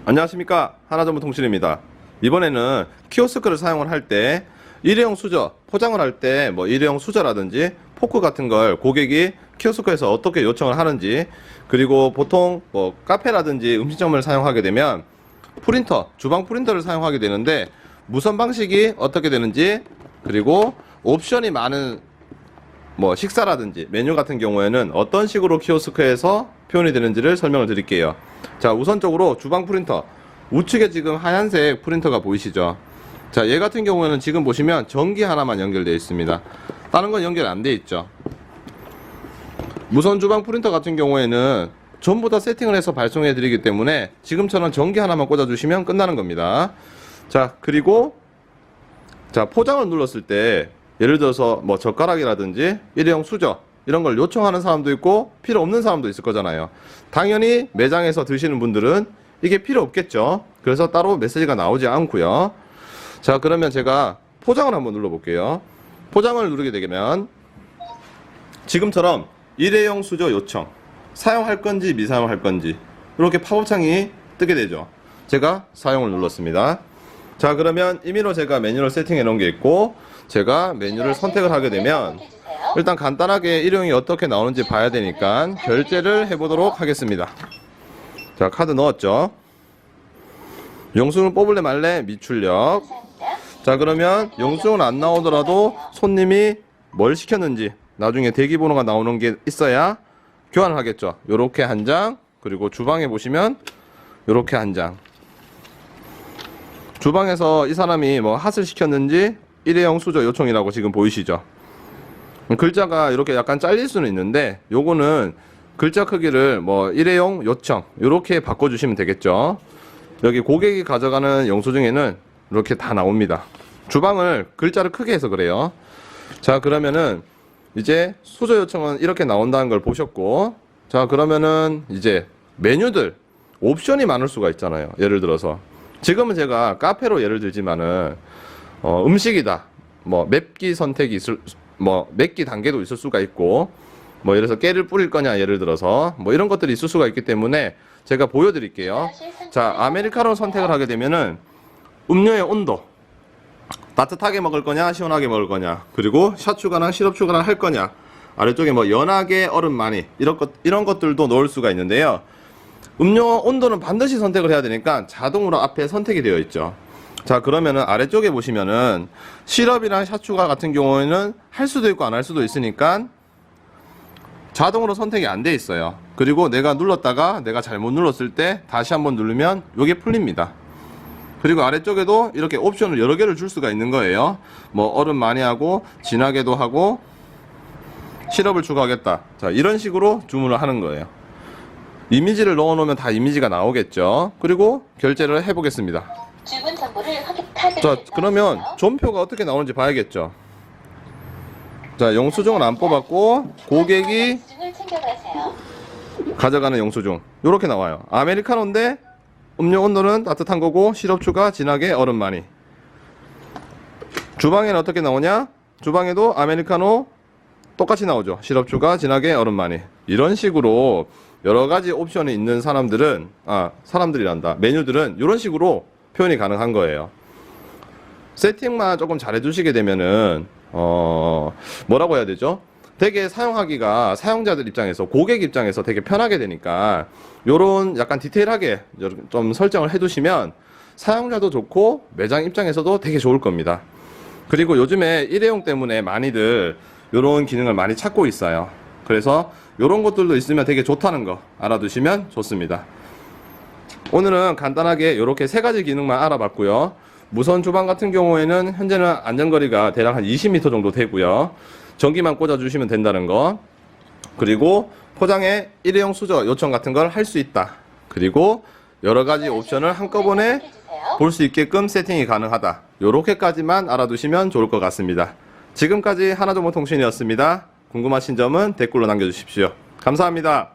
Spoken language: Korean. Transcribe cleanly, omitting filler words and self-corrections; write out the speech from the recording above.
안녕하십니까, 하나정보통신입니다. 이번에는 키오스크를 사용을 할 때 일회용 수저, 포장을 할 때 뭐 일회용 수저라든지 포크 같은 걸 고객이 키오스크에서 어떻게 요청을 하는지, 그리고 보통 뭐 카페라든지 음식점을 사용하게 되면 프린터, 주방 프린터를 사용하게 되는데 무선 방식이 어떻게 되는지, 그리고 옵션이 많은 뭐 식사라든지 메뉴 같은 경우에는 어떤 식으로 키오스크에서 표현이 되는지를 설명을 드릴게요. 자, 우선적으로 주방 프린터, 우측에 지금 하얀색 프린터가 보이시죠? 자, 얘 같은 경우에는 지금 보시면 전기 하나만 연결되어 있습니다. 다른 건 연결 안 되어 있죠. 무선 주방 프린터 같은 경우에는 전부 다 세팅을 해서 발송해 드리기 때문에 지금처럼 전기 하나만 꽂아 주시면 끝나는 겁니다. 자, 그리고 자, 포장을 눌렀을 때 예를 들어서 뭐 젓가락이라든지 일회용 수저 이런 걸 요청하는 사람도 있고 필요 없는 사람도 있을 거잖아요. 당연히 매장에서 드시는 분들은 이게 필요 없겠죠. 그래서 따로 메시지가 나오지 않고요. 자, 그러면 제가 포장을 한번 눌러 볼게요. 포장을 누르게 되면 지금처럼 일회용 수저 요청, 사용할 건지 미사용할 건지 이렇게 팝업창이 뜨게 되죠. 제가 사용을 눌렀습니다. 자, 그러면 임의로 제가 메뉴를 세팅해 놓은 게 있고, 제가 메뉴를 선택을 하게 되면 일단 간단하게 일회용이 어떻게 나오는지 봐야 되니까 결제를 해보도록 하겠습니다. 자, 카드 넣었죠. 영수증 뽑을래 말래 미출력. 자, 그러면 영수증은 안 나오더라도 손님이 뭘 시켰는지 나중에 대기번호가 나오는 게 있어야 교환을 하겠죠. 요렇게 한 장, 그리고 주방에 보시면 요렇게 한 장. 주방에서 이 사람이 뭐 핫을 시켰는지 일회용 수저 요청이라고 지금 보이시죠? 글자가 이렇게 약간 잘릴 수는 있는데 요거는 글자 크기를 뭐 일회용 요청 이렇게 바꿔주시면 되겠죠. 여기 고객이 가져가는 영수증에는 이렇게 다 나옵니다. 주방을 글자를 크게 해서 그래요. 자, 그러면은 이제 수저 요청은 이렇게 나온다는 걸 보셨고, 자, 그러면은 이제 메뉴들 옵션이 많을 수가 있잖아요. 예를 들어서 지금은 제가 카페로 예를 들지만은 음식이다, 뭐 맵기 선택이 있을, 뭐 맵기 단계도 있을 수가 있고, 뭐 예를 들어서 깨를 뿌릴 거냐, 예를 들어서 뭐 이런 것들이 있을 수가 있기 때문에 제가 보여드릴게요. 자, 아메리카노 선택을 하게 되면은 음료의 온도, 따뜻하게 먹을 거냐 시원하게 먹을 거냐, 그리고 샷 추가랑 시럽 추가랑 할 거냐, 아래쪽에 뭐 연하게 얼음 많이 이런 것들도 넣을 수가 있는데요. 음료 온도는 반드시 선택을 해야 되니까 자동으로 앞에 선택이 되어 있죠. 자, 그러면은 아래쪽에 보시면은 시럽이랑 샷 추가 같은 경우에는 할 수도 있고 안 할 수도 있으니까 자동으로 선택이 안 돼 있어요. 그리고 내가 눌렀다가 내가 잘못 눌렀을 때 다시 한번 누르면 요게 풀립니다. 그리고 아래쪽에도 이렇게 옵션을 여러 개를 줄 수가 있는 거예요. 뭐 얼음 많이 하고 진하게도 하고 시럽을 추가하겠다. 자, 이런 식으로 주문을 하는 거예요. 이미지를 넣어 놓으면 다 이미지가 나오겠죠. 그리고 결제를 해 보겠습니다. 주문 정보를 확인하세요. 자, 그러면 존표가 어떻게 나오는지 봐야겠죠. 자, 영수증은 안 뽑았고 고객이 영수증을 챙겨가세요. 가져가는 영수증 요렇게 나와요. 아메리카노인데 음료 온도는 따뜻한 거고 시럽 추가 진하게 얼음 많이. 주방에는 어떻게 나오냐? 주방에도 아메리카노 똑같이 나오죠. 시럽 추가 진하게 얼음 많이. 이런 식으로 여러가지 옵션이 있는 사람들은, 사람들이란다, 메뉴들은 이런 식으로 표현이 가능한 거예요. 세팅만 조금 잘 해주시게 되면은 뭐라고 해야 되죠? 되게 사용하기가 사용자들 입장에서, 고객 입장에서 되게 편하게 되니까 요런 약간 디테일하게 좀 설정을 해두시면 사용자도 좋고 매장 입장에서도 되게 좋을 겁니다. 그리고 요즘에 일회용 때문에 많이들 요런 기능을 많이 찾고 있어요. 그래서 요런 것들도 있으면 되게 좋다는 거 알아두시면 좋습니다. 오늘은 간단하게 이렇게 세 가지 기능만 알아봤고요. 무선 주방 같은 경우에는 현재는 안전거리가 대략 한 20m 정도 되고요. 전기만 꽂아주시면 된다는 거, 그리고 포장에 일회용 수저 요청 같은 걸 할 수 있다, 그리고 여러가지 옵션을 한꺼번에 볼 수 있게끔 세팅이 가능하다, 요렇게까지만 알아두시면 좋을 것 같습니다. 지금까지 하나정보통신이었습니다. 궁금하신 점은 댓글로 남겨주십시오. 감사합니다.